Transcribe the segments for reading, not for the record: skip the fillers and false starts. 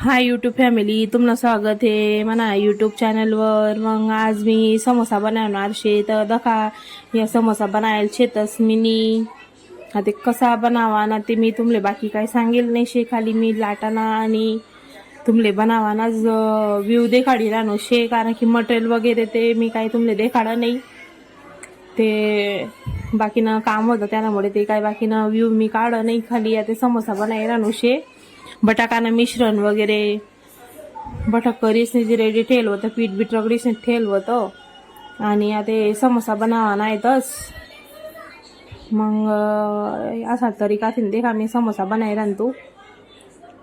Hi YouTube family, तुमचं स्वागत आहे म्हणा यूट्यूब चॅनलवर। मग आज मी समोसा बनवणार शे, तर दखा या समोसा बनायला शेतस मिनी आता कसा बनावा ना ते मी तुमले बाकी काय सांगेल नाही शे, खाली मी लाटाना आणि तुमले बनावानाच व्ह्यू देखाडी राहणो शे, कारण की मटेरियल वगैरे ते मी काही तुमले देखाडा नाही, ते बाकीनं काम होतं त्यामुळे ते काय बाकीनं व्ह्यू मी काढ नाही। खाली आता समोसा बनाय राहणो शे, बटाकानं मिश्रण वगैरे बटाक करीस जे रेडी ठेल होतं, पीठ बीठ रगडीस ठेल होतं आणि आता समोसा बनावा नाहीतच। मग असा तरीका देखा मी समोसा बनाय राहतो।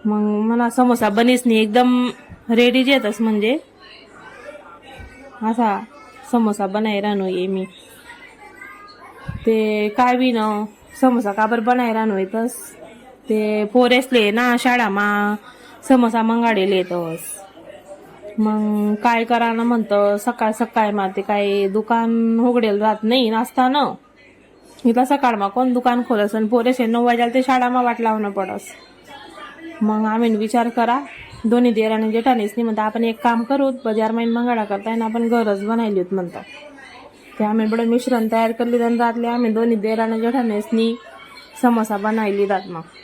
मग मला समोसा बनीस नाही एकदम रेडी येतच, म्हणजे असा समोसा बनाय राहणो ये मी ते काय बी न समोसा काबर बनाय राहणो येतस ते पोरेसले ना शाळामा समोसा मंगाडेल येतस। मग काय करा ना म्हणतं सकाळ सकाळ मा ते काय दुकान उघडेल राहत नाही नसताना, इथं सकाळ मा कोण दुकान खोलस आणि पोरेसे 9 वाजायला ते शाळामा वाट लावणं पडस। मग आम्ही विचार करा दोन्ही देर आणि जेठानीस नाही म्हणता आपण एक काम करू, बाजार माईन मंगाडा करताय ना आपण घरच बनायली होत म्हणतो। ते आम्ही बडं मिश्रण तयार करली आणि रातले आम्ही दोन्ही देर आणि जेठानीसनी समोसा बनायली रात। मग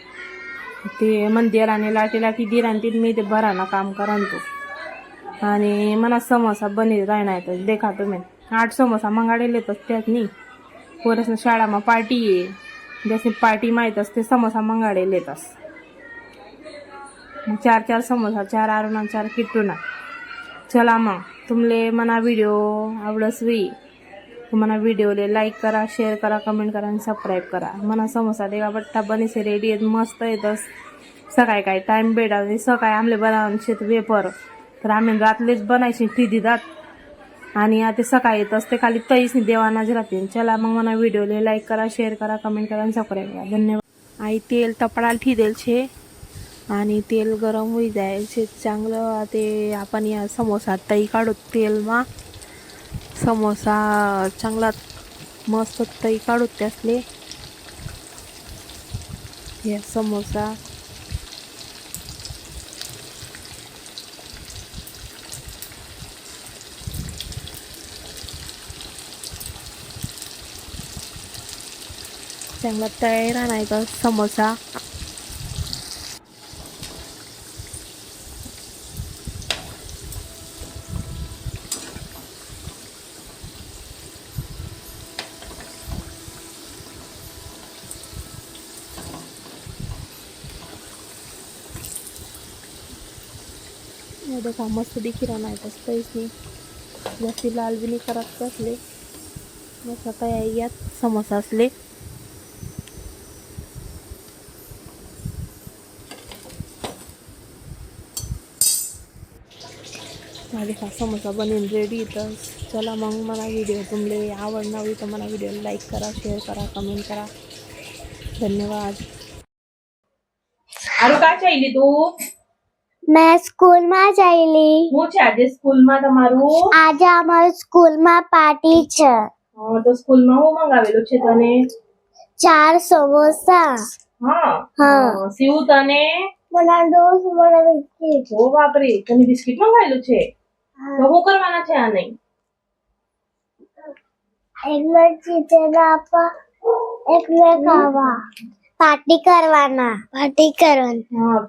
ते मन देराने लाटी लाटी दीर आणि ती मी ते भराना काम करान तो आणि मला समोसा बनी राहणार येतच। देखा तुम्ही 8 समोसा मंगाडेल येतच त्यात नाही, पोरसनं शाळामा पार्टी आहे जशी पार्टी माहीत असते समोसा मंगाडेल येतस। 4 समोसा, 4 आरुना 4 किट्टूना। चला मग तुमले मना व्हिडिओ आवडस वी तुम्हाला व्हिडिओले लाईक करा, शेअर करा, कमेंट करा आणि सबस्क्राईब करा। मना समोसा देवा बट्टा बनीसे रेडी आहेत, मस्त येतस। सकाळी काय टाइम भेटा सकाळी आमले बनावून शेत वेपर तर आम्ही रातलेच बनायची ती दात आणि आता सकाळी येत असते खाली तईच देवानाच राहते। चला मग मला व्हिडिओले लाईक करा, शेअर करा, कमेंट करा आणि सबस्क्राईब करा। धन्यवाद। आई तेल तपडाल ठेदेल छे आणि तेल गरम होई जाईल छे चांगलं। ते आपण या समोसा तई काढू तेल मा, समोसा चांगला मस्त तई काढू त्यासले या समोसा चांगला तयार आणायचा समोसा। देखा मस्त दिखी रहा है तस नहीं जास्ती लाल भी नहीं करत असले मस्त तयार यात समोसा असले। देखा समोसा बनीन रेडी तर चला मग मला व्हिडिओ तुमले आवडना तर मला व्हिडिओ लाईक करा, शेअर करा, कमेंट करा। धन्यवाद। आरो का चाहिए तू? मैं स्कूल में जाइली। હું છે આજે સ્કૂલમાં તમારું? આજે અમારું સ્કૂલમાં પાર્ટી છે। તો સ્કૂલમાં હું મંગાવેલું છે તને? 4 સમોસા। હા હા। શિવ તને? મને દોસ્ત મને બિસ્કિટ। ઓ બાપરે, તને બિસ્કિટ મંગાવેલું છે? તો હું કરવાના છે આ નહીં? એક મેં જીતેલા આપા, એક મેં ખાવા। પાર્ટી કરવાના। હા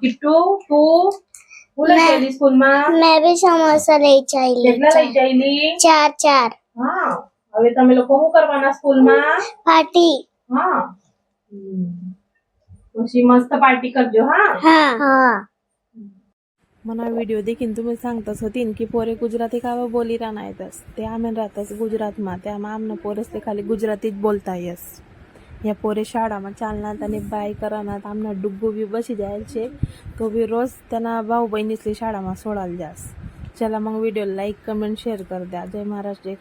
કિટ્ટુ તું હું લઈ ગયેલી સ્કૂલમાં? मैं भी समोसा ले जाइली। કેટલા લઈ ગયેલી? 4। હા હવે તમે લોકો શું કરવાના સ્કૂલમાં? पार्टी। હા પછી મસ્ત પાર્ટી કરજો। હા हाँ। मना व्हिडिओ देखील तुम्ही सांगतस होतीन की पोरे गुजराती का बोली राहणारच, ते आम्ही राहतस गुजरात मा, त्या आमनं पोरस ते खाली गुजरातीत बोलता येस। या पोरे शाळामा चालनात आणि बाय करनात आमना डुग्गू बी बसी जायचे, तो बी रोज त्यांना भाऊ बहिणीसली शाळामा सोडायला जास। चला मग व्हिडिओ लाईक कमेंट शेअर कर द्या। जय महाराष्ट्र, जय